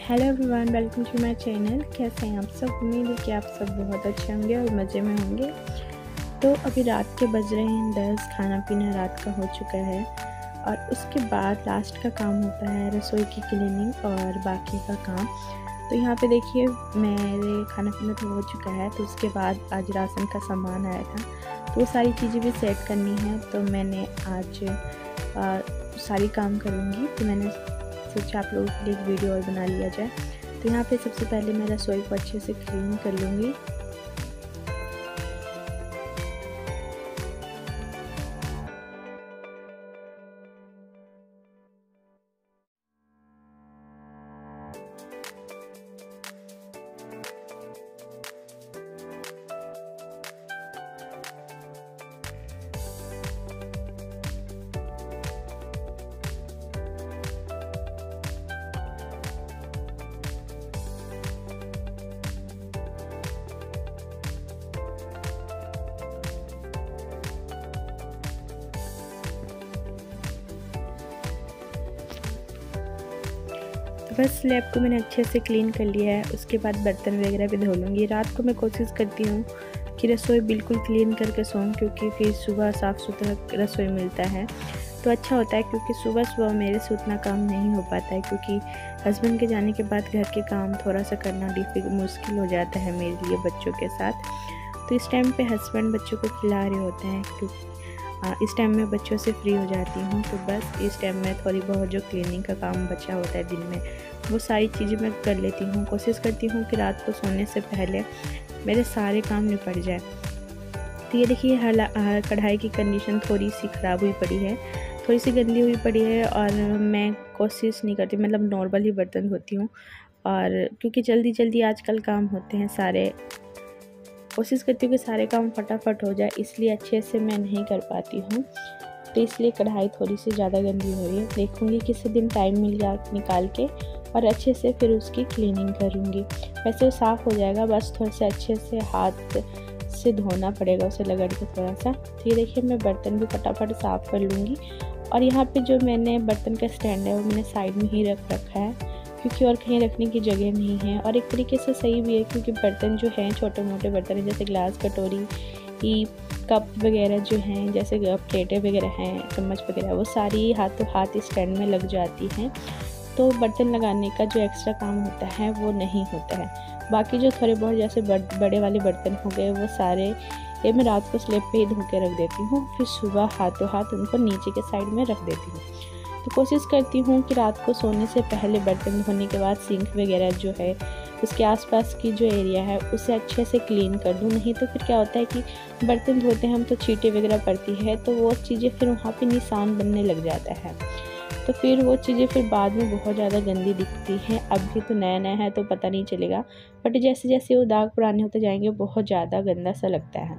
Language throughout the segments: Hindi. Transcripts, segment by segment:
Hello everyone, welcome to my channel. कैसे हैं आप सब? उम्मीद है कि आप सब बहुत अच्छे होंगे और मज़े में होंगे। तो अभी रात के बज रहे हैं 10, खाना पीना रात का हो चुका है और उसके बाद लास्ट का काम होता है रसोई की क्लीनिंग और बाकी का काम। तो यहाँ पे देखिए मेरे खाना पीना तो हो चुका है, तो उसके बाद आज राशन का सामान आया था तो वो सारी चीज़ें भी सेट करनी है। तो मैंने आज सारी काम करूँगी, तो मैंने सोचा आप लोगों के लिए एक वीडियो और बना लिया जाए। तो यहाँ पे सबसे पहले मैं रसोई को अच्छे से क्लीन कर लूँगी। बस स्लैब को मैंने अच्छे से क्लीन कर लिया है। उसके बाद बर्तन वगैरह भी धो लूँगी। रात को मैं कोशिश करती हूँ कि रसोई बिल्कुल क्लीन करके सोऊं, क्योंकि फिर सुबह साफ़ सुथरा रसोई मिलता है तो अच्छा होता है। क्योंकि सुबह सुबह मेरे से उतना काम नहीं हो पाता है, क्योंकि हस्बैंड के जाने के बाद घर के काम थोड़ा सा करना मुश्किल हो जाता है मेरे लिए बच्चों के साथ। तो इस टाइम पे हस्बैंड बच्चों को खिला रहे होते हैं, क्योंकि इस टाइम में बच्चों से फ्री हो जाती हूँ। तो बस इस टाइम में थोड़ी बहुत जो क्लीनिंग का काम बचा होता है दिन में, वो सारी चीज़ें मैं कर लेती हूँ। कोशिश करती हूँ कि रात को सोने से पहले मेरे सारे काम निपट जाए। तो ये देखिए कढ़ाई की कंडीशन थोड़ी सी ख़राब हुई पड़ी है, थोड़ी सी गंदी हुई पड़ी है और मैं कोशिश नहीं करती, मतलब नॉर्मल ही बर्तन धोती हूँ। और क्योंकि जल्दी जल्दी आजकल काम होते हैं सारे, कोशिश करती हूँ कि सारे काम फटाफट हो जाए, इसलिए अच्छे से मैं नहीं कर पाती हूँ। तो इसलिए कढ़ाई थोड़ी सी ज़्यादा गंदी हो रही है। देखूँगी किसी दिन टाइम मिल गया निकाल के और अच्छे से फिर उसकी क्लीनिंग करूँगी। वैसे वो साफ़ हो जाएगा, बस थोड़ा सा अच्छे से हाथ से धोना पड़ेगा उसे रगड़ के थोड़ा सा। तो ये देखिए मैं बर्तन भी फटाफट साफ़ कर लूँगी। और यहाँ पे जो मैंने बर्तन का स्टैंड है वो मैंने साइड में ही रख रखा है, क्योंकि और कहीं रखने की जगह नहीं है। और एक तरीके से सही भी है, क्योंकि बर्तन जो हैं छोटे मोटे बर्तन हैं, जैसे ग्लास, कटोरी, कप वगैरह जो हैं, जैसे प्लेटें वगैरह हैं, चम्मच वगैरह, वो सारी हाथों हाथ स्टैंड में लग जाती हैं। तो बर्तन लगाने का जो एक्स्ट्रा काम होता है वो नहीं होता है। बाकी जो थोड़े बहुत जैसे बड़े वाले बर्तन हो गए, वो सारे ये मैं रात को स्लैब पे ही धो के रख देती हूँ, फिर सुबह हाथों हाथ उनको नीचे के साइड में रख देती हूँ। तो कोशिश करती हूँ कि रात को सोने से पहले बर्तन धोने के बाद सिंक वगैरह जो है उसके आसपास की जो एरिया है उसे अच्छे से क्लीन कर दूँ। नहीं तो फिर क्या होता है कि बर्तन धोते हैं हम तो छींटे वगैरह पड़ती है, तो वो चीज़ें फिर वहाँ पे निशान बनने लग जाता है। तो फिर वो चीज़ें फिर बाद में बहुत ज़्यादा गंदी दिखती हैं। अभी तो नया नया है तो पता नहीं चलेगा, बट जैसे जैसे वो दाग पुराने होते जाएंगे बहुत ज़्यादा गंदा सा लगता है।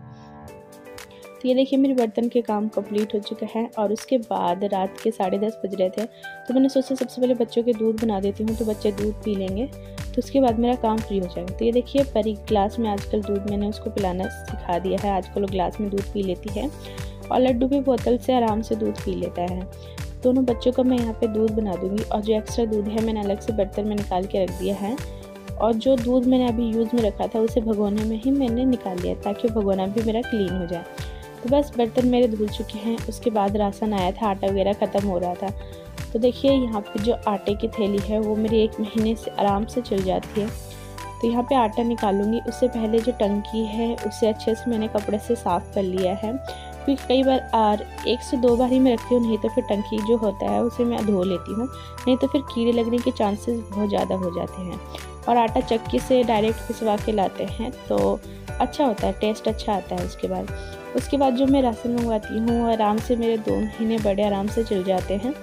तो ये देखिए मेरे बर्तन के काम कंप्लीट हो चुका है। और उसके बाद रात के 10:30 बज रहे थे, तो मैंने सोचा सबसे पहले बच्चों के दूध बना देती हूँ, तो बच्चे दूध पी लेंगे, तो उसके बाद मेरा काम फ्री हो जाएगा। तो ये देखिए परी ग्लास में आजकल दूध मैंने उसको पिलाना सिखा दिया है। आजकल वो ग्लास में दूध पी लेती है और लड्डू भी बोतल से आराम से दूध पी लेता है। दोनों बच्चों का मैं यहाँ पे दूध बना दूँगी। और जो एक्स्ट्रा दूध है मैंने अलग से बर्तन में निकाल के रख दिया है, और जो दूध मैंने अभी यूज़ में रखा था उसे भगोने में ही मैंने निकाल लिया, ताकि भगोना भी मेरा क्लीन हो जाए। तो बस बर्तन मेरे धुल चुके हैं। उसके बाद राशन आया था, आटा वगैरह ख़त्म हो रहा था। तो देखिए यहाँ पे जो आटे की थैली है वो मेरी 1 महीने से आराम से चल जाती है। तो यहाँ पे आटा निकालूंगी। उससे पहले जो टंकी है उसे अच्छे से मैंने कपड़े से साफ़ कर लिया है, क्योंकि कई बार 1 से 2 बार ही मैं रखती हूँ, नहीं तो फिर टंकी जो होता है उसे मैं धो लेती हूँ, नहीं तो फिर कीड़े लगने के चांसेस बहुत ज़्यादा हो जाते हैं। और आटा चक्की से डायरेक्ट पिसवा के लाते हैं तो अच्छा होता है, टेस्ट अच्छा आता है। उसके बाद जो मैं राशन मंगवाती हूँ आराम से मेरे 2 महीने बड़े आराम से चल जाते हैं।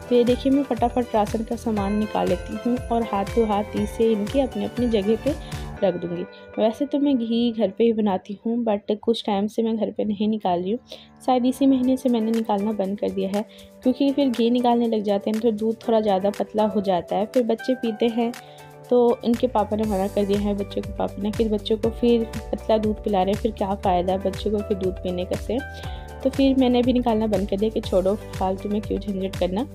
तो ये देखिए मैं फटाफट राशन का सामान निकाल लेती हूँ और हाथों हाथ इसे इनके अपने अपनी जगह पे रख दूँगी। वैसे तो मैं घी घर पे ही बनाती हूँ, बट कुछ टाइम से मैं घर पे नहीं निकाल रही हूँ। शायद इसी महीने से मैंने निकालना बंद कर दिया है, क्योंकि फिर घी निकालने लग जाते हैं तो दूध थोड़ा ज़्यादा पतला हो जाता है, फिर बच्चे पीते हैं। तो इनके पापा ने मना कर दिया है, बच्चों के पापा ने, कि बच्चों को फिर पतला दूध पिला रहे हैं, फिर क्या फ़ायदा बच्चों को फिर दूध पीने का से। तो फिर मैंने भी निकालना बंद कर दिया कि छोड़ो, फालतू में क्यों झंझट करना,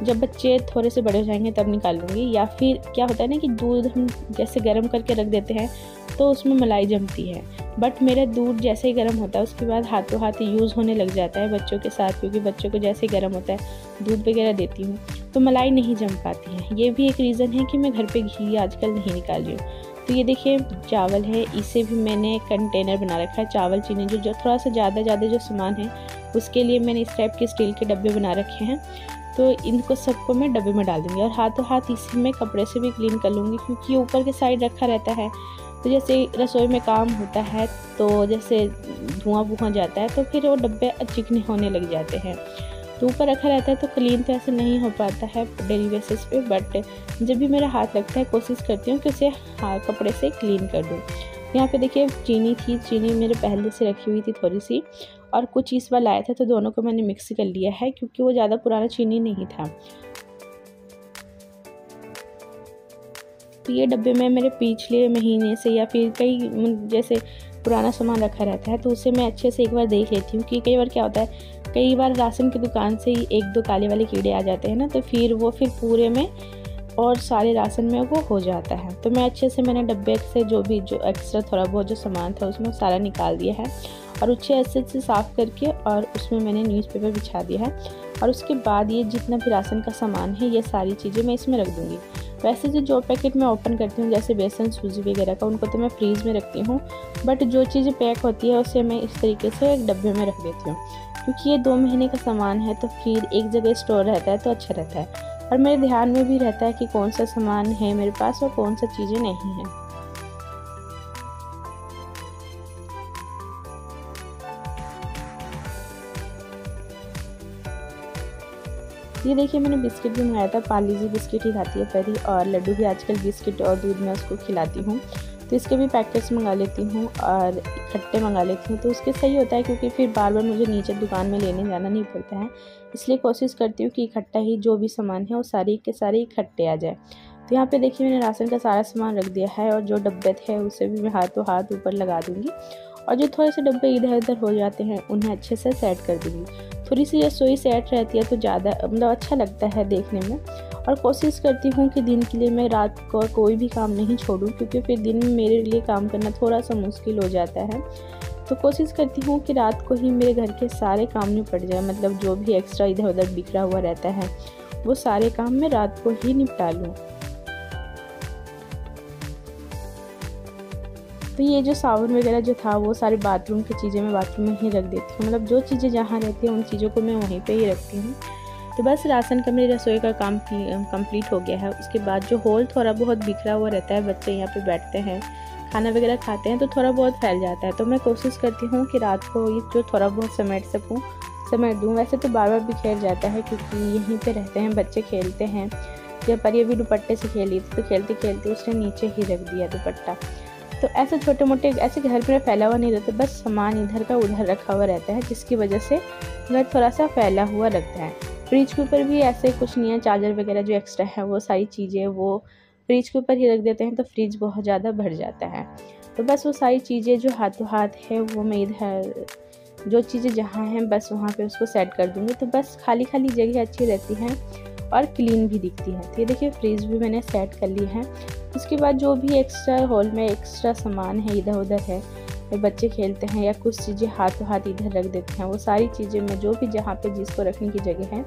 जब बच्चे थोड़े से बड़े हो जाएंगे तब निकालूंगी। या फिर क्या होता है ना कि दूध हम जैसे गर्म करके रख देते हैं तो उसमें मलाई जमती है, बट मेरा दूध जैसे ही गर्म होता है उसके बाद हाथों हाथ यूज़ होने लग जाता है बच्चों के साथ, क्योंकि बच्चों को जैसे ही गर्म होता है दूध वगैरह देती हूँ तो मलाई नहीं जम पाती है। ये भी एक रीज़न है कि मैं घर पे घी आजकल नहीं निकाल रही हूँ। तो ये देखिए चावल है, इसे भी मैंने कंटेनर बना रखा है। चावल चीनी जो थोड़ा सा ज़्यादा जो सामान है उसके लिए मैंने इस टाइप के स्टील के डब्बे बना रखे हैं। तो इनको सबको मैं डब्बे में डाल दूँगी और हाथों हाथ इसी में कपड़े से भी क्लीन कर लूँगी, क्योंकि ऊपर के साइड रखा रहता है। तो जैसे रसोई में काम होता है तो जैसे धुआं जाता है तो फिर वो डब्बे चिकने होने लग जाते हैं। तो ऊपर रखा रहता है तो क्लीन तो ऐसे नहीं हो पाता है डेली बेसिस पे, बट जब भी मेरा हाथ लगता है कोशिश करती हूँ कि उसे कपड़े से क्लीन कर दूँ। यहाँ पे देखिए चीनी थी, चीनी मेरे पहले से रखी हुई थी थोड़ी सी, और कुछ इस बार लाया था तो दोनों को मैंने मिक्स कर लिया है, क्योंकि वो ज़्यादा पुराना चीनी नहीं था। तो ये डब्बे में मेरे पिछले महीने से या फिर कई जैसे पुराना सामान रखा रहता है तो उसे मैं अच्छे से एक बार देख लेती हूँ, कि कई बार क्या होता है, कई बार राशन की दुकान से ही 1-2 काले वाले कीड़े आ जाते हैं ना, तो फिर पूरे में और सारे राशन में वो हो जाता है। तो मैं अच्छे से मैंने डब्बे से जो एक्स्ट्रा थोड़ा बहुत जो सामान था उसमें सारा निकाल दिया है और उसे अच्छे से साफ़ करके और उसमें मैंने न्यूज़पेपर बिछा दिया है। और उसके बाद ये जितना भी राशन का सामान है ये सारी चीज़ें मैं इसमें रख दूँगी। वैसे जो पैकेट मैं ओपन करती हूँ जैसे बेसन सूजी वगैरह का, उनको तो मैं फ्रीज़ में रखती हूँ, बट जो चीज़ें पैक होती है उसे मैं इस तरीके से एक डब्बे में रख देती हूँ, क्योंकि ये 2 महीने का सामान है तो फिर एक जगह स्टोर रहता है तो अच्छा रहता है। और मेरे ध्यान में भी रहता है कि कौन सा सामान है मेरे पास और कौन सा चीज़ें नहीं हैं। ये देखिए मैंने बिस्किट भी मंगाया था, पार्ले-जी बिस्किट ही खाती है परी, और लड्डू भी आजकल बिस्किट और दूध में उसको खिलाती हूँ, तो इसके भी पैकेट्स मंगा लेती हूँ और इकट्ठे मंगा लेती हूँ। तो उसके सही होता है, क्योंकि फिर बार बार मुझे नीचे दुकान में लेने जाना नहीं पड़ता है, इसलिए कोशिश करती हूँ कि इकट्ठा ही जो भी सामान है वो सारे के सारे इकट्ठे आ जाए। तो यहाँ पे देखिए मैंने राशन का सारा सामान रख दिया है, और जो डब्बे थे उसे भी मैं हाथों हाथ ऊपर लगा दूँगी, और जो थोड़े से डब्बे इधर उधर हो जाते हैं उन्हें अच्छे से सेट कर दूँगी। थोड़ी सी रसोई सेट रहती है तो ज़्यादा मतलब अच्छा लगता है देखने में। और कोशिश करती हूँ कि दिन के लिए मैं रात को कोई भी काम नहीं छोड़ूं, क्योंकि फिर दिन में मेरे लिए काम करना थोड़ा सा मुश्किल हो जाता है। तो कोशिश करती हूँ कि रात को ही मेरे घर के सारे काम निपट जाए, मतलब जो भी एक्स्ट्रा इधर उधर बिखरा हुआ रहता है वो सारे काम मैं रात को ही निपटा लूँ। तो ये जो साबुन वगैरह जो था वो सारे बाथरूम की चीज़ें मैं बाथरूम में ही रख देती हूँ, मतलब जो चीज़ें जहाँ रहती हैं उन चीज़ों को मैं वहीं पे ही रखती हूँ। तो बस राशन का मेरी रसोई का काम कंप्लीट हो गया है। उसके बाद जो हॉल थोड़ा बहुत बिखरा हुआ रहता है, बच्चे यहाँ पे बैठते हैं खाना वगैरह खाते हैं तो थोड़ा बहुत फैल जाता है, तो मैं कोशिश करती हूँ कि रात को ये जो थोड़ा बहुत समेट दूँ। वैसे तो बार बार बिखेर जाता है, क्योंकि यहीं पर रहते हैं बच्चे, खेलते हैं। जब पर ये भी दुपट्टे से खेली थी तो खेलते खेलते उसने नीचे ही रख दिया दुपट्टा। तो ऐसे छोटे मोटे ऐसे घर में फैला हुआ नहीं रहता, बस सामान इधर का उधर रखा हुआ रहता है, जिसकी वजह से घर थोड़ा सा फैला हुआ लगता है। फ्रिज के ऊपर भी ऐसे कुछ नहीं है, चार्जर वगैरह जो एक्स्ट्रा है वो सारी चीज़ें वो फ्रिज के ऊपर ही रख देते हैं, तो फ्रिज बहुत ज़्यादा भर जाता है। तो बस वो सारी चीज़ें जो हाथों हाथ है वो मैं इधर जो चीज़ें जहाँ हैं बस वहाँ पे उसको सेट कर दूँगी, तो बस खाली खाली जगह अच्छी रहती हैं और क्लीन भी दिखती है। तो ये देखिए फ्रिज भी मैंने सेट कर ली है। उसके बाद जो भी एक्स्ट्रा हॉल में एक्स्ट्रा सामान है इधर उधर है, बच्चे खेलते हैं या कुछ चीज़ें हाथों हाथ इधर रख देते हैं, वो सारी चीज़ें मैं जो भी जहाँ पे जिसको रखने की जगह है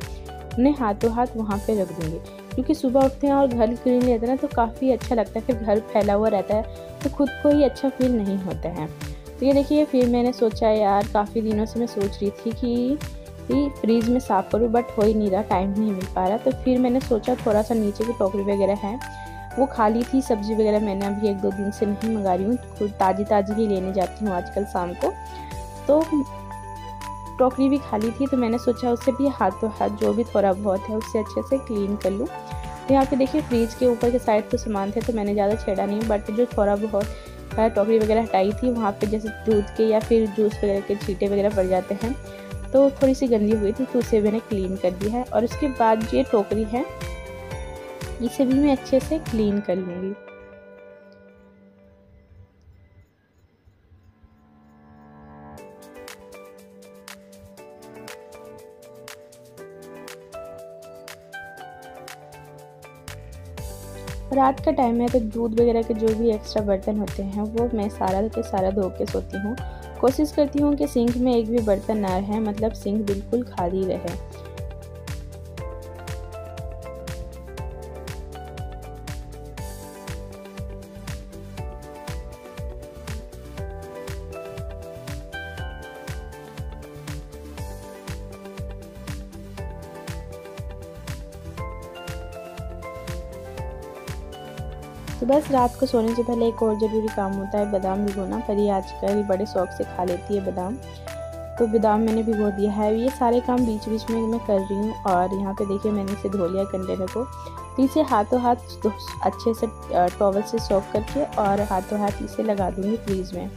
उन्हें हाथों हाथ वहाँ पे रख दूँगी, क्योंकि सुबह उठते हैं और घर क्लीन रहता है ना तो काफ़ी अच्छा लगता है। फिर घर फैला हुआ रहता है तो खुद को ही अच्छा फील नहीं होता है। तो ये देखिए फिर मैंने सोचा यार काफ़ी दिनों से मैं सोच रही थी कि फ्रीज में साफ़ करूँ, बट हो ही नहीं रहा, टाइम नहीं मिल पा रहा। तो फिर मैंने सोचा थोड़ा सा नीचे की टोकरी वगैरह है वो खाली थी, सब्ज़ी वगैरह मैंने अभी 1-2 दिन से नहीं मंगा रही हूँ, खुद ताज़ी ही लेने जाती हूँ आजकल शाम को। तो टोकरी भी खाली थी तो मैंने सोचा उससे भी हाथों हाथ जो भी थोड़ा बहुत है उससे अच्छे से क्लीन कर लूँ। तो यहाँ पे देखिए फ्रिज के ऊपर के साइड तो सामान थे तो मैंने ज़्यादा छेड़ा नहीं, बट जो थोड़ा बहुत टोकरी वगैरह हटाई थी वहाँ पे जैसे दूध के या फिर जूस वगैरह के छींटे वगैरह पड़ जाते हैं तो थोड़ी सी गंदी हुई थी, तो उसे मैंने क्लीन कर दिया है। और उसके बाद ये टोकरी है इसे भी मैं अच्छे से क्लीन कर लूँगी। रात का टाइम है तो दूध वगैरह के जो भी एक्स्ट्रा बर्तन होते हैं वो मैं सारा के सारा धो के सोती हूँ। कोशिश करती हूँ कि सिंक में एक भी बर्तन ना रहे, मतलब सिंक बिल्कुल खाली रहे। तो बस रात को सोने से पहले एक और ज़रूरी काम होता है बादाम भिगोना। पर ये आजकल बड़े शौक से खा लेती है बादाम, तो बादाम मैंने भिगो दिया है। ये सारे काम बीच बीच में मैं कर रही हूँ। और यहाँ पे देखिए मैंने इसे धो लिया कंटेनर को, तो इसे हाथों हाथ अच्छे से टॉवल से सोक करके और हाथों हाथ इसे लगा दूँगी फ्रीज में।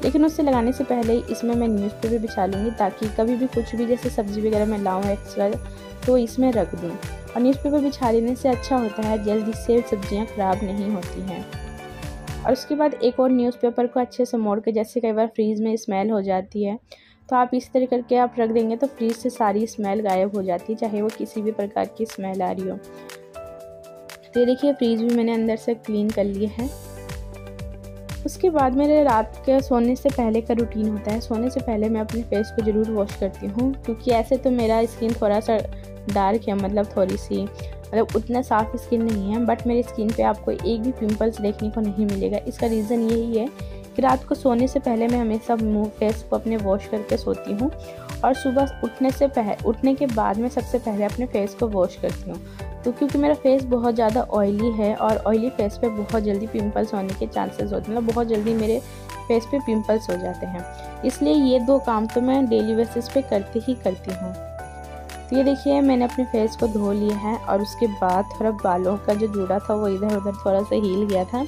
लेकिन उससे लगाने से पहले इसमें मैं न्यूज़पेपर बिछा लूँगी ताकि कभी भी कुछ भी जैसे सब्ज़ी वगैरह मैं लाऊँ एक्स्ट्रा तो इसमें रख दूँ। और न्यूज़पेपर बिछा लेने से अच्छा होता है, जल्दी से सब्जियां ख़राब नहीं होती हैं। और उसके बाद एक और न्यूज़पेपर को अच्छे से मोड़ के, जैसे कई बार फ्रीज़ में स्मेल हो जाती है तो आप इस तरह करके आप रख देंगे तो फ्रीज से सारी स्मेल गायब हो जाती है, चाहे वो किसी भी प्रकार की स्मेल आ रही हो। तो ये देखिए फ्रीज भी मैंने अंदर से क्लीन कर लिए हैं। उसके बाद मेरे रात के सोने से पहले का रूटीन होता है, सोने से पहले मैं अपने फेस को ज़रूर वॉश करती हूँ, क्योंकि ऐसे तो मेरा स्किन थोड़ा सा डार्क है, मतलब थोड़ी सी उतना साफ़ स्किन नहीं है, बट मेरी स्किन पे आपको एक भी पिंपल्स देखने को नहीं मिलेगा। इसका रीज़न यही है कि रात को सोने से पहले मैं हमेशा मुँह फेस को अपने वॉश करके सोती हूँ और सुबह उठने के बाद में सबसे पहले अपने फेस को वॉश करती हूँ। तो क्योंकि मेरा फेस बहुत ज़्यादा ऑयली है और ऑयली फेस पे बहुत जल्दी पिंपल्स होने के चांसेस होते हैं, मतलब बहुत जल्दी मेरे फेस पे पिंपल्स हो जाते हैं, इसलिए ये दो काम तो मैं डेली बेसिस पे करती हूँ। तो ये देखिए मैंने अपने फेस को धो लिया है और उसके बाद थोड़ा बालों का जो जूड़ा था वो इधर उधर थोड़ा सा हिल गया था,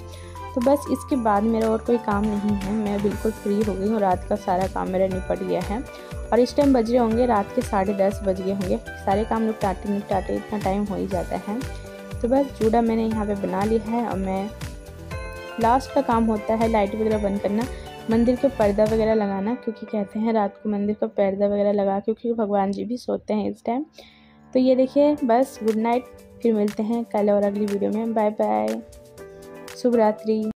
तो बस इसके बाद मेरा और कोई काम नहीं है, मैं बिल्कुल फ्री हो गई हूँ। रात का सारा काम मेरा निपट गया है और इस टाइम बज रहे होंगे रात के 10:30 बज गए होंगे। सारे काम निपटाते इतना टाइम हो ही जाता है। तो बस जूड़ा मैंने यहाँ पे बना लिया है और मैं लास्ट का काम होता है लाइट वगैरह बंद करना, मंदिर के पर्दा वगैरह लगाना, क्योंकि कहते हैं रात को मंदिर का पर्दा वगैरह लगा क्योंकि भगवान जी भी सोते हैं इस टाइम। तो ये देखिए बस गुड नाइट, फिर मिलते हैं कल और अगली वीडियो में। बाय बाय, शुभ रात्रि।